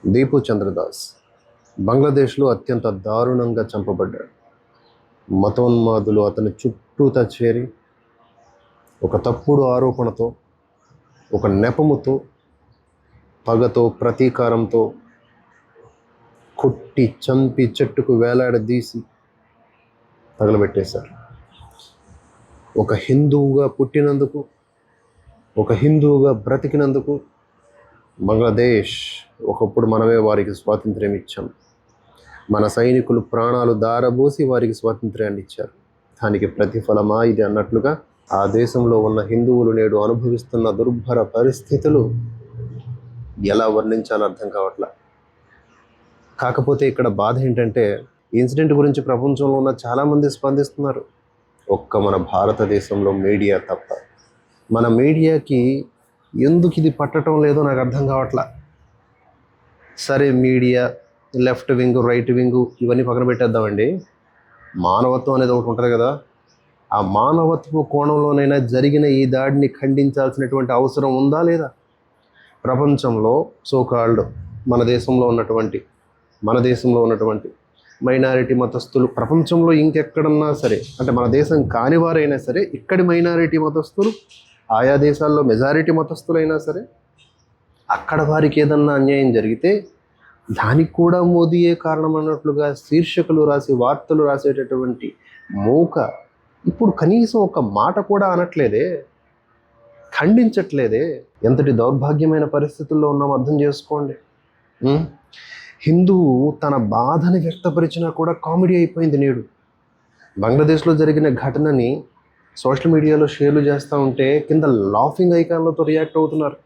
దీపు చంద్రదాస్ బంగ్లాదేశ్లో అత్యంత దారుణంగా చంపబడ్డాడు. మతోన్మాదులు అతని చుట్టూతా చేరి ఒక తప్పుడు ఆరోపణతో, ఒక నెపముతో, పగతో, ప్రతీకారంతో కొట్టి చంపి చెట్టుకు వేలాడదీసి తగలబెట్టేశారు. ఒక హిందువుగా పుట్టినందుకు, ఒక హిందువుగా బ్రతికినందుకు బంగ్లాదేశ్ ఒకప్పుడు మనమే వారికి స్వాతంత్ర్యం ఇచ్చాం. మన సైనికులు ప్రాణాలు దారబోసి వారికి స్వాతంత్ర్యాన్ని ఇచ్చారు. దానికి ప్రతిఫలమా ఇది అన్నట్లుగా ఆ దేశంలో ఉన్న హిందువులు నేడు అనుభవిస్తున్న దుర్భర పరిస్థితులు ఎలా వర్ణించాలో అర్థం కావట్లా. కాకపోతే ఇక్కడ బాధ ఏంటంటే, ఈ ఇన్సిడెంట్ గురించి ప్రపంచంలో ఉన్న చాలామంది స్పందిస్తున్నారు, ఒక్క మన భారతదేశంలో మీడియా తప్ప. మన మీడియాకి ఎందుకు ఇది పట్టడం లేదో నాకు అర్థం కావట్లా. సరే, media left wing, right wing ఇవన్నీ పక్కన పెట్టేద్దామండి. మానవత్వం అనేది ఒకటి ఉంటుంది కదా. ఆ మానవత్వ కోణంలోనైనా జరిగిన ఈ దాడిని ఖండించాల్సినటువంటి అవసరం ఉందా లేదా? ప్రపంచంలో సోకాల్డ్ మన దేశంలో ఉన్నటువంటి మైనారిటీ మతస్థులు, ప్రపంచంలో ఇంకెక్కడన్నా సరే, అంటే మన దేశం కాని వారైనా సరే, ఇక్కడి మైనారిటీ మతస్థులు, ఆయా దేశాల్లో మెజారిటీ మతస్థులైనా సరే, అక్కడ వారికి ఏదన్నా అన్యాయం జరిగితే దానికి కూడా మోదీయే కారణం అన్నట్లుగా శీర్షికలు రాసి వార్తలు రాసేటటువంటి మూక ఇప్పుడు కనీసం ఒక మాట కూడా అనట్లేదే, ఖండించట్లేదే. ఎంతటి దౌర్భాగ్యమైన పరిస్థితుల్లో ఉన్నాం అర్థం చేసుకోండి. హిందువు తన బాధని వ్యక్తపరిచినా కూడా కామెడీ అయిపోయింది నేడు. బంగ్లాదేశ్లో జరిగిన ఘటనని సోషల్ మీడియాలో షేర్లు చేస్తూ ఉంటే కింద లాఫింగ్ ఐకాన్లతో రియాక్ట్ అవుతున్నారు.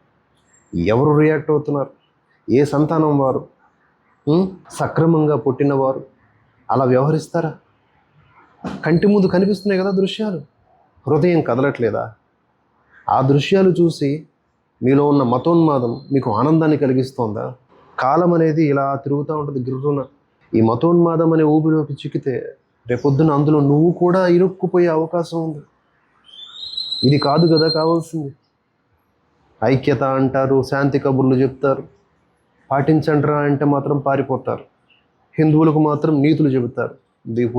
ఎవరు రియాక్ట్ అవుతున్నారు? ఏ సంతానం వారు? సక్రమంగా పుట్టినవారు అలా వ్యవహరిస్తారా? కంటి ముందు కనిపిస్తున్నాయి కదా దృశ్యాలు, హృదయం కదలట్లేదా? ఆ దృశ్యాలు చూసి మీలో ఉన్న మతోన్మాదం మీకు ఆనందాన్ని కలిగిస్తోందా? కాలం అనేది ఇలా తిరుగుతూ ఉంటుంది గిర్రున. ఈ మతోన్మాదం అనే ఊపిలోకి చిక్కితే రేపొద్దున అందులో నువ్వు కూడా ఇరుక్కుపోయే అవకాశం ఉంది. ఇది కాదు కదా కావాల్సింది. ఐక్యత అంటారు, శాంతి కబుర్లు చెప్తారు, పాటించండిరా అంటే మాత్రం పారిపోతారు. హిందువులకు మాత్రం నీతులు చెబుతారు. దీపు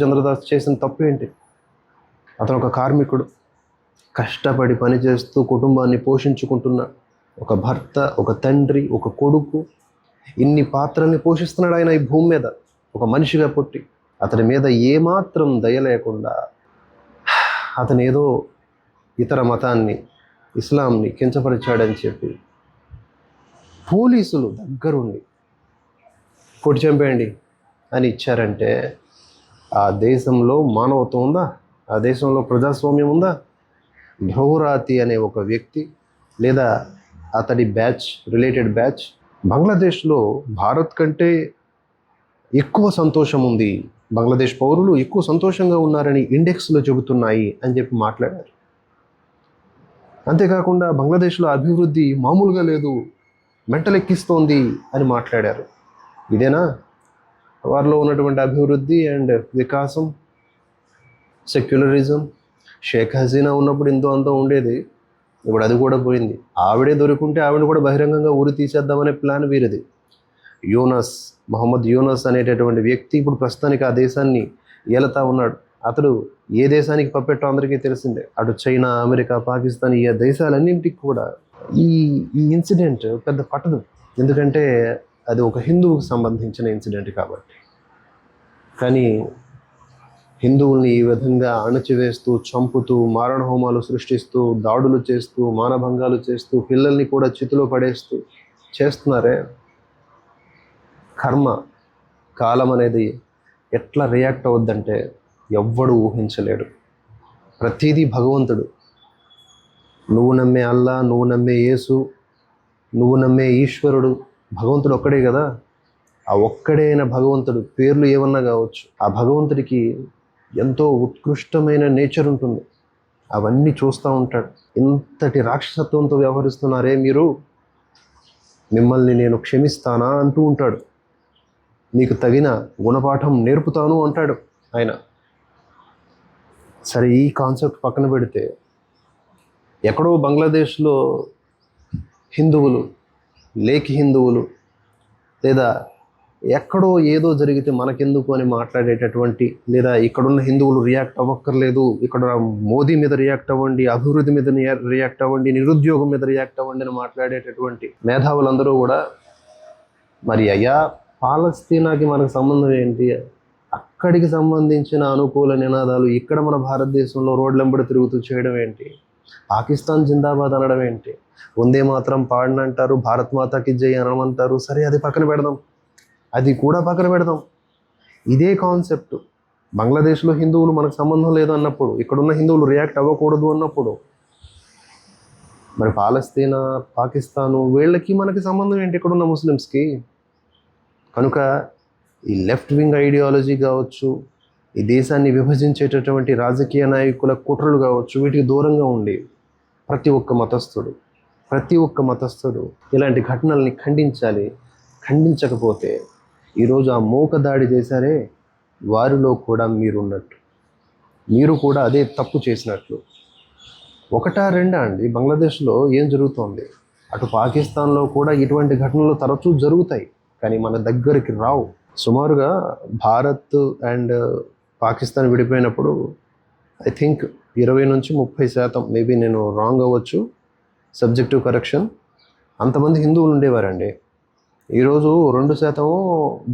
చంద్రదాస్ చేసిన తప్పు ఏంటి? అతను ఒక కార్మికుడు, కష్టపడి పనిచేస్తూ కుటుంబాన్ని పోషించుకుంటున్న ఒక భర్త, ఒక తండ్రి, ఒక కొడుకు, ఇన్ని పాత్రల్ని పోషిస్తున్నాడు ఆయన ఈ భూమి మీద ఒక మనిషిగా పుట్టి. అతని మీద ఏమాత్రం దయ లేకుండా అతను ఏదో ఇతర మతాన్ని, ఇస్లాంని కించపరిచాడని చెప్పి పోలీసులు దగ్గరుండి కొట్టి చంపేయండి అని ఇచ్చారంటే ఆ దేశంలో మానవత్వం ఉందా? ఆ దేశంలో ప్రజాస్వామ్యం ఉందా? భ్రౌరాతి అనే ఒక వ్యక్తి లేదా అతడి రిలేటెడ్ బ్యాచ్ బంగ్లాదేశ్లో భారత్ కంటే ఎక్కువ సంతోషం ఉంది, బంగ్లాదేశ్ పౌరులు ఎక్కువ సంతోషంగా ఉన్నారని ఇండెక్స్లో చెబుతున్నాయి అని చెప్పి మాట్లాడారు. అంతేకాకుండా బంగ్లాదేశ్లో అభివృద్ధి మామూలుగా లేదు, మెంటల్ ఎక్కిస్తోంది అని మాట్లాడారు. ఇదేనా వారిలో ఉన్నటువంటి అభివృద్ధి అండ్ వికాసం? సెక్యులరిజం. షేక్ హసీనా ఉన్నప్పుడు ఎంతో అంతా ఉండేది, ఇప్పుడు అది కూడా పోయింది. ఆవిడే దొరుకుంటే ఆవిడ కూడా బహిరంగంగా ఊరి తీసేద్దామనే ప్లాన్ వీరిది. మొహమ్మద్ యూనస్ అనేటటువంటి వ్యక్తి ఇప్పుడు ప్రస్తుతానికి ఆ దేశాన్ని ఏలుతా ఉన్నాడు. అతడు ఏ దేశానికి పప్పెట్టో అందరికీ తెలిసిందే. అటు చైనా, అమెరికా, పాకిస్తాన్ ఈ దేశాలన్నింటికి కూడా ఈ ఇన్సిడెంట్ పెద్ద పట్టదు. ఎందుకంటే అది ఒక హిందువుకు సంబంధించిన ఇన్సిడెంట్ కాబట్టి. కానీ హిందువుల్ని ఈ విధంగా అణచివేస్తూ, చంపుతూ, మారణ హోమాలు సృష్టిస్తూ, దాడులు చేస్తూ, మానభంగాలు చేస్తూ, పిల్లల్ని కూడా చితిలో పడేస్తూ చేస్తున్నారే. కర్మ, కాలం అనేది ఎట్లా రియాక్ట్ అవుద్దంటే ఎవ్వడు ఊహించలేడు. ప్రతిదీ భగవంతుడు. నువ్వు నమ్మే అల్లా, నువ్వు నమ్మే యేసు, నువ్వు నమ్మే ఈశ్వరుడు, భగవంతుడు ఒక్కడే కదా. ఆ ఒక్కడైన భగవంతుడు పేర్లు ఏమన్నా కావచ్చు, ఆ భగవంతుడికి ఎంతో ఉత్కృష్టమైన నేచర్ ఉంటుంది. అవన్నీ చూస్తూ ఉంటాడు. ఇంతటి రాక్షసత్వంతో వ్యవహరిస్తున్నారే మీరు, మిమ్మల్ని నేను క్షమిస్తానా అంటూ ఉంటాడు. నీకు తగిన గుణపాఠం నేర్పుతాను అంటాడు ఆయన. సరే, ఈ కాన్సెప్ట్ పక్కన పెడితే ఎక్కడో బంగ్లాదేశ్లో హిందువులు లేకి హిందువులు, లేదా ఎక్కడో ఏదో జరిగితే మనకెందుకు అని మాట్లాడేటటువంటి, లేదా ఇక్కడున్న హిందువులు రియాక్ట్ అవ్వక్కర్లేదు, ఇక్కడ మోదీ మీద రియాక్ట్ అవ్వండి, అభివృద్ధి మీద రియాక్ట్ అవ్వండి, నిరుద్యోగం మీద రియాక్ట్ అవ్వండి అని మాట్లాడేటటువంటి మేధావులందరూ కూడా మరి అయ్యా పాలస్తీనాకి మనకు సంబంధం ఏంటి? అక్కడికి సంబంధించిన అనుకూల నినాదాలు ఇక్కడ మన భారతదేశంలో రోడ్లెంబడి తిరుగుతూ చేయడం ఏంటి? పాకిస్తాన్ జిందాబాద్ అనడం ఏంటి? వందే మాత్రం పాడనంటారు, భారత్ మాతాకి జై అనమంటారు. సరే, అది పక్కన పెడదాం, అది కూడా పక్కన పెడదాం. ఇదే కాన్సెప్ట్ బంగ్లాదేశ్లో హిందువులు మనకు సంబంధం లేదు అన్నప్పుడు, ఇక్కడున్న హిందువులు రియాక్ట్ అవ్వకూడదు అన్నప్పుడు, మరి పాలస్తీనా, పాకిస్తాను వీళ్ళకి మనకి సంబంధం ఏంటి ఇక్కడున్న ముస్లిమ్స్కి? కనుక ఈ లెఫ్ట్ వింగ్ ఐడియాలజీ కావచ్చు, ఈ దేశాన్ని విభజించేటటువంటి రాజకీయ నాయకుల కుట్రలు కావచ్చు, వీటికి దూరంగా ఉండి ప్రతి ఒక్క మతస్థుడు ఇలాంటి ఘటనల్ని ఖండించాలి. ఖండించకపోతే ఈరోజు ఆ మూక దాడి చేశారే, వారిలో కూడా మీరున్నట్టు, మీరు కూడా అదే తప్పు చేసినట్లు. ఒకటా రెండా అండి? బంగ్లాదేశ్లో ఏం జరుగుతోంది? అటు పాకిస్తాన్లో కూడా ఇటువంటి ఘటనలు తరచూ జరుగుతాయి, కానీ మన దగ్గరికి రావు. సుమారుగా భారత్ అండ్ పాకిస్తాన్ విడిపోయినప్పుడు ఐ థింక్ 20-30%, మేబీ నేను రాంగ్ అవ్వచ్చు, సబ్జెక్టివ్ కరెక్షన్, అంతమంది హిందువులు ఉండేవారండి. ఈరోజు 2%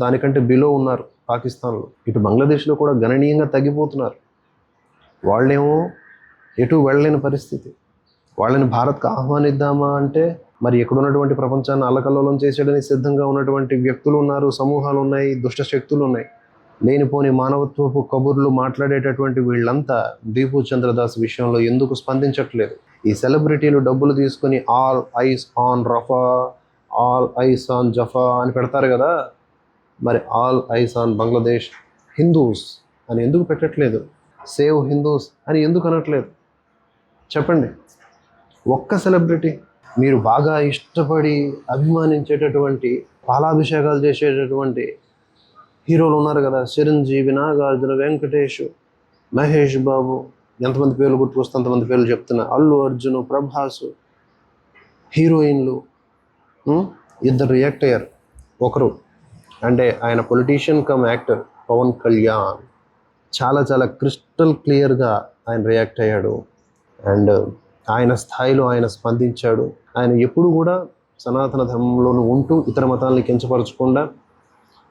దానికంటే బిలో ఉన్నారు పాకిస్తాన్లో. ఇటు బంగ్లాదేశ్లో కూడా గణనీయంగా తగ్గిపోతున్నారు. వాళ్ళేమో ఎటు వెళ్ళలేని పరిస్థితి. వాళ్ళని భారత్కు ఆహ్వానిద్దామా అంటే మరి ఎక్కడున్నటువంటి ప్రపంచాన్ని అల్లకల్లోలం చేసేయడానికి సిద్ధంగా ఉన్నటువంటి వ్యక్తులు ఉన్నారు, సమూహాలు ఉన్నాయి, దుష్ట శక్తులు ఉన్నాయి. లేనిపోని మానవత్వపు కబుర్లు మాట్లాడేటటువంటి వీళ్ళంతా దీపు చంద్రదాస్ విషయంలో ఎందుకు స్పందించట్లేదు? ఈ సెలబ్రిటీలు డబ్బులు తీసుకొని all eyes on Rafah, all eyes on Jaffa అని పెడతారు కదా, మరి all eyes on Bangladesh Hindus అని ఎందుకు పెట్టట్లేదు? సేవ్ హిందూస్ అని ఎందుకు అనట్లేదు? చెప్పండి. ఒక్క సెలబ్రిటీ, మీరు బాగా ఇష్టపడి అభిమానించేటటువంటి, పాలాభిషేకాలు చేసేటటువంటి హీరోలు ఉన్నారు కదా, చిరంజీవి, నాగార్జున, వెంకటేష్, మహేష్ బాబు, ఎంతమంది పేర్లు గుర్తుకొస్తే అంతమంది పేర్లు చెప్తున్నా, అల్లు అర్జున్, ప్రభాస్, హీరోయిన్లు, ఇద్దరు రియాక్ట్ అయ్యారు. ఒకరు అంటే ఆయన politician cum actor Pawan Kalyan, చాలా క్రిస్టల్ క్లియర్గా ఆయన రియాక్ట్ అయ్యాడు. అండ్ ఆయన స్థాయిలో ఆయన స్పందించాడు. ఆయన ఎప్పుడు కూడా సనాతన ధర్మంలోనూ ఉంటూ ఇతర మతాలని కించపరచకుండా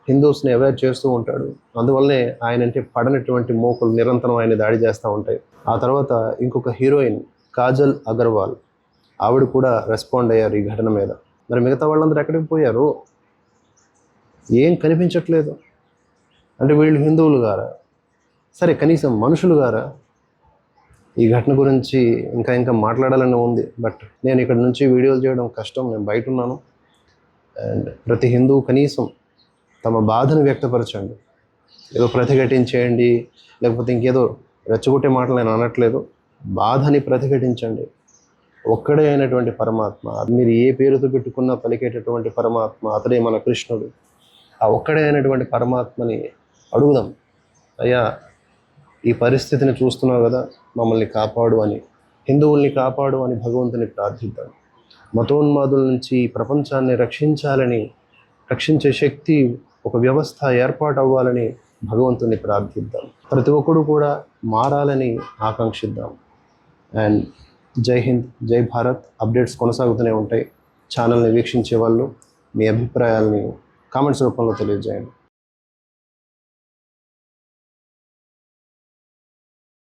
హిందూస్ని అవేర్ చేస్తూ ఉంటాడు. అందువల్లనే ఆయన అంటే పడనటువంటి మోకులు నిరంతరం ఆయన దాడి చేస్తూ ఉంటాయి. ఆ తర్వాత ఇంకొక హీరోయిన్ కాజల్ అగర్వాల్, ఆవిడ కూడా రెస్పాండ్ అయ్యారు ఈ ఘటన మీద. మరి మిగతా వాళ్ళందరూ ఎక్కడికి పోయారు? ఏం కనిపించట్లేదు. అంటే వీళ్ళు హిందువులు గారా? సరే, కనీసం మనుషులు గారా? ఈ ఘటన గురించి ఇంకా మాట్లాడాలని ఉంది, బట్ నేను ఇక్కడ నుంచి వీడియోలు చేయడం కష్టం, నేను బయట ఉన్నాను. అండ్ ప్రతి హిందువు కనీసం తమ బాధను వ్యక్తపరచండి. ఏదో ప్రతిఘటించేయండి, లేకపోతే ఇంకేదో రెచ్చగొట్టే మాటలు నేను అనట్లేదు. బాధని ప్రతిఘటించండి. ఒక్కడే అయినటువంటి పరమాత్మ, మీరు ఏ పేరుతో పెట్టుకున్నా పలికేటటువంటి పరమాత్మ, అతడే మన కృష్ణుడు. ఆ ఒక్కడే అయినటువంటి పరమాత్మని అడుగుదాం, అయ్యా ఈ పరిస్థితిని చూస్తున్నావు కదా, మమ్మల్ని కాపాడు అని, హిందువుల్ని కాపాడు అని భగవంతుని ప్రార్థిద్దాం. మతోన్మాదుల నుంచి ప్రపంచాన్ని రక్షించే శక్తి, ఒక వ్యవస్థ ఏర్పాటు అవ్వాలని భగవంతుని ప్రార్థిద్దాం. ప్రతి ఒక్కరు కూడా మారాలని ఆకాంక్షిద్దాం. అండ్ జై హింద్, జై భారత్. అప్డేట్స్ కొనసాగుతూనే ఉంటాయి. ఛానల్ని వీక్షించే వాళ్ళు మీ అభిప్రాయాల్ని కామెంట్స్ రూపంలో తెలియజేయండి.